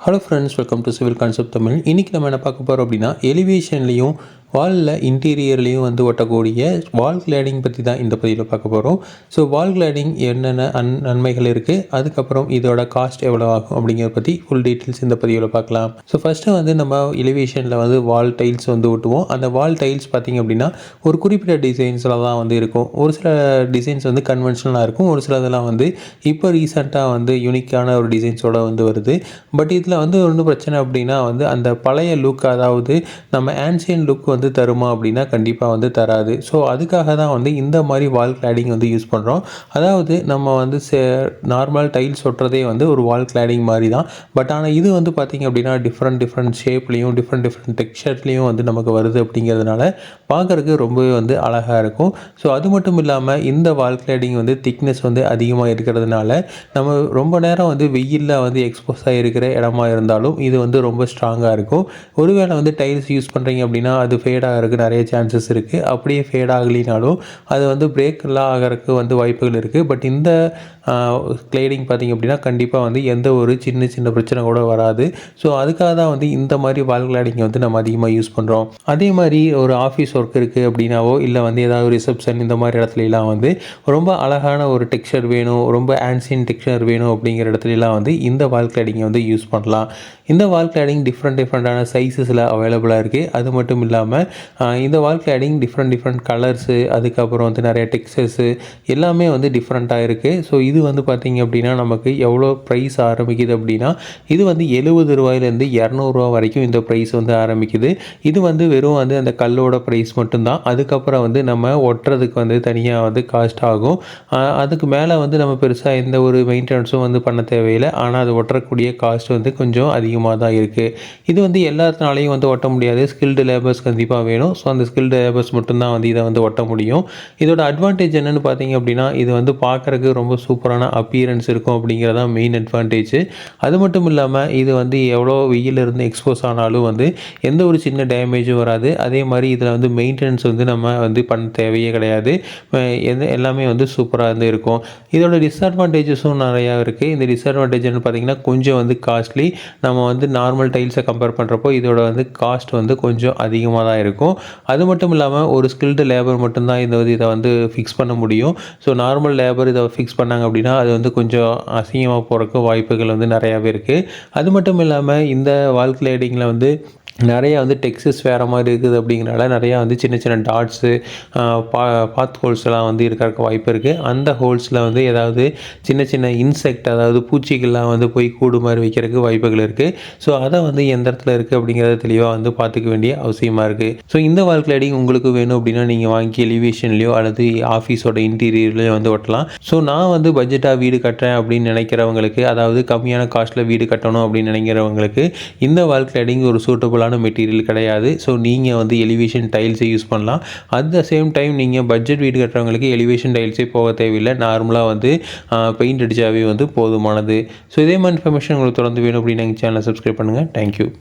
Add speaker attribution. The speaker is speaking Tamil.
Speaker 1: Hello friends, welcome to civil concept Tamil. இன்றைக்கி நம்ம என்ன பார்க்க போகிறோம் அப்படின்னா, எலிவேஷன்லேயும் வாலில் இன்டீரியர்லேயும் வந்து ஒட்டக்கூடிய வால் கிளாடிங் பற்றி தான் இந்த பதிவில் பார்க்க போகிறோம். ஸோ வால் கிளாடிங் என்னென்ன நன்மைகள் இருக்குது, அதுக்கப்புறம் இதோட காஸ்ட் எவ்வளோ ஆகும் அப்படிங்கிறத பற்றி ஃபுல் டீட்டெயில்ஸ் இந்த பதிவில் பார்க்கலாம். ஸோ ஃபஸ்ட்டு வந்து நம்ம எலிவேஷனில் வந்து வால் டைல்ஸ் வந்து ஒட்டுவோம். அந்த வால் டைல்ஸ் பார்த்திங்க அப்படின்னா ஒரு குறிப்பிட்ட டிசைன்ஸில் தான் வந்து இருக்கும். ஒரு சில டிசைன்ஸ் வந்து கன்வென்ஷனலாக இருக்கும், ஒரு சில இதெல்லாம் வந்து இப்போ ரீசெண்டாக வந்து யூனிக்கான ஒரு டிசைன்ஸோடு வந்து வருது. பட் இதில் வந்து ஒன்றும் பிரச்சனை அப்படின்னா வந்து அந்த பழைய லுக், அதாவது நம்ம ஆன்சியன் லுக் வந்து தருமா அப்படின்னா கண்டிப்பாக வந்து தராது. ஸோ அதுக்காக தான் வந்து இந்த மாதிரி வால் கிளாடிங் வந்து யூஸ் பண்ணுறோம். அதாவது நம்ம வந்து நார்மல் டைல்ஸ் ஒட்டுறதே வந்து ஒரு வால் கிளாடிங் மாதிரி தான். பட் ஆனால் இது வந்து பார்த்திங்க அப்படின்னா டிஃப்ரெண்ட் ஷேப்லேயும் டிஃப்ரெண்ட் டெக்ஸ்சர்லேயும் வந்து நமக்கு வருது. அப்படிங்கிறதுனால பார்க்குறதுக்கு ரொம்பவே வந்து அழகாக இருக்கும். ஸோ அது மட்டும் இல்லாமல் இந்த வால் கிளாடிங் வந்து திக்னஸ் வந்து அதிகமாக இருக்கிறதுனால நம்ம ரொம்ப நேரம் வந்து வெயிலில் வந்து எக்ஸ்போஸ் ஆகிருக்கிற இடமா இருந்தாலும் இது வந்து ரொம்ப ஸ்ட்ராங்காக இருக்கும். ஒருவேளை வந்து டைல்ஸ் யூஸ் பண்ணுறீங்க அப்படின்னா அது ஃபேட் ஆகிறதுக்கு நிறைய சான்சஸ் இருக்குது. அப்படியே ஃபேட் ஆகலினாலும் அது வந்து பிரேக்கெல்லாம் ஆகிறதுக்கு வந்து வாய்ப்புகள் இருக்குது. பட் இந்த கிளேடிங் பார்த்திங்க அப்படின்னா கண்டிப்பாக வந்து எந்த ஒரு சின்ன பிரச்சனை கூட வராது. ஸோ அதுக்காக தான் வந்து இந்த மாதிரி வால் கிளாடிங்கை வந்து நம்ம அதிகமாக யூஸ் பண்ணுறோம். அதே மாதிரி ஒரு ஆஃபீஸ் ஒர்க் இருக்குது அப்படின்னாவோ, இல்லை வந்து ஏதாவது ரிசப்ஷன் இந்த மாதிரி இடத்துலலாம் வந்து ரொம்ப அழகான ஒரு டெக்ஸ்சர் வேணும், ரொம்ப ஆன்சியன் டெக்ஸ்சர் வேணும் அப்படிங்கிற இடத்துலலாம் வந்து இந்த வால் கிளாடிங்கை வந்து யூஸ் பண்ணலாம். இந்த வால் கிளாடிங் டிஃப்ரெண்ட்டான சைஸஸில் அவைலபிளாக இருக்குது. அது மட்டும் இல்லாமல் இந்த வால் கிளாடிங் டிஃப்ரெண்ட் கலர்ஸு, அதுக்கப்புறம் வந்து நிறைய டெக்ஸ்சர்ஸு எல்லாமே வந்து டிஃப்ரெண்ட்டாக இருக்குது. ஸோ இது வந்து பார்த்திங்க அப்படின்னா நமக்கு எவ்வளோ ப்ரைஸ் ஆரம்பிக்குது அப்படின்னா, இது வந்து ₹70 200 வரைக்கும் இந்த ப்ரைஸ் வந்து ஆரம்பிக்குது. இது வந்து வெறும் வந்து அந்த கல்லோட ப்ரைஸ் மட்டும்தான். அதுக்கப்புறம் வந்து நம்ம ஒட்டுறதுக்கு வந்து தனியாக வந்து காஸ்ட் ஆகும். அதுக்கு மேலே வந்து நம்ம பெருசாக எந்த ஒரு மெயின்டெனன்ஸும் வந்து பண்ண தேவையில்லை. ஆனால் அது ஒட்டக்கூடிய காஸ்ட் வந்து கொஞ்சம் அதிகமாக தான் இருக்குது. இது வந்து எல்லாத்தினாலையும் வந்து ஒட்ட முடியாது. ஸ்கில்டு லேபர்ஸ் கண்டிப்பாக வேணும். ஸோ அந்த ஸ்கில்டு லேபர்ஸ் மட்டும்தான் வந்து இதை வந்து ஒட்ட முடியும். இதோட அட்வான்டேஜ் என்னென்னு பார்த்தீங்க அப்படின்னா, இது வந்து பார்க்குறதுக்கு ரொம்ப சூப்பரான அப்பியரன்ஸ் இருக்கும் அப்படிங்கிறதான் மெயின் அட்வான்டேஜ். அது மட்டும் இல்லாமல் இது வந்து எவ்வளோ வெயிலிருந்து எக்ஸ்போஸ் ஆனாலும் வந்து எந்த ஒரு சின்ன டேமேஜும் வராது. அதே மாதிரி இதில் வந்து மெயின்டெனன்ஸ் வந்து நம்ம வந்து பண்ண தேவையே கிடையாது. எல்லாமே வந்து சூப்பராக வந்து இருக்கும். இதோட டிஸ்அட்வான்டேஜஸும் நிறையா இருக்குது. இந்த டிஸ்அட்வான்டேஜ்னு பார்த்திங்கன்னா கொஞ்சம் வந்து காஸ்ட்லி. நம்ம வந்து நார்மல் டைல்ஸை கம்பேர் பண்ணுறப்போ இதோட வந்து காஸ்ட் வந்து கொஞ்சம் அதிகமாக தான் இருக்கும். அது மட்டும் இல்லாமல் ஒரு ஸ்கில்டு லேபர் மட்டும்தான் இதை வந்து ஃபிக்ஸ் பண்ண முடியும். ஸோ நார்மல் லேபர் இதை ஃபிக்ஸ் பண்ணாங்க அப்படின்னா அது வந்து கொஞ்சம் அசிங்கமாக போகிறக்கு வாய்ப்புகள் வந்து நிறையாவே இருக்குது. அது மட்டும் இல்லாமல் இந்த வால் கிளாடிங்கில் வந்து நிறையா வந்து டெக்ஸ்சர்ஸ் வேறு மாதிரி இருக்குது. அப்படிங்கிறனால நிறையா வந்து சின்ன டாட்ஸு, பாத் ஹோல்ஸ்லாம் வந்து இருக்கிறதுக்கு வாய்ப்பு இருக்குது. அந்த ஹோல்ஸில் வந்து ஏதாவது சின்ன இன்செக்ட், அதாவது பூச்சிகள்லாம் வந்து போய் கூடு மாதிரி வைக்கிறதுக்கு வாய்ப்புகள் இருக்குது. ஸோ அதை வந்து எந்த இடத்துல இருக்குது அப்படிங்கிறத தெளிவாக வந்து பார்த்துக்க வேண்டிய அவசியமாக இருக்குது. ஸோ இந்த வால் கிளாடிங் உங்களுக்கு வேணும் அப்படின்னா நீங்கள் வாங்கி எலிவேஷன்லையோ அல்லது ஆஃபீஸோட இன்டீரியர்லையோ வந்து ஒட்டலாம். ஸோ நான் வந்து பட்ஜெட்டாக வீடு கட்டுறேன் அப்படின்னு நினைக்கிறவங்களுக்கு, அதாவது கம்மியான காஸ்ட்டில் வீடு கட்டணும் அப்படின்னு நினைக்கிறவங்களுக்கு இந்த வால் கிளாடிங் ஒரு சூட்டபுள் மெட்டீரியல் கிடையாது. ஸோ நீங்கள் வந்து எலிவேஷன் டைல்ஸை யூஸ் பண்ணலாம். அட் த சேம் டைம் நீங்கள் பட்ஜெட் வீடு கட்டுறவங்களுக்கு எலிவேஷன் டைல்ஸே போக தேவையில்லை. நார்மலாக வந்து பெயிண்ட் அடித்தாவே வந்து போதுமானது. ஸோ இதே மாதிரி இன்ஃபர்மேஷன் உங்களுக்கு தொடர்ந்து வேணும் அப்படின்னு எங்கள் சேனலை சப்ஸ்கிரைப் பண்ணுங்கள். தேங்க்யூ.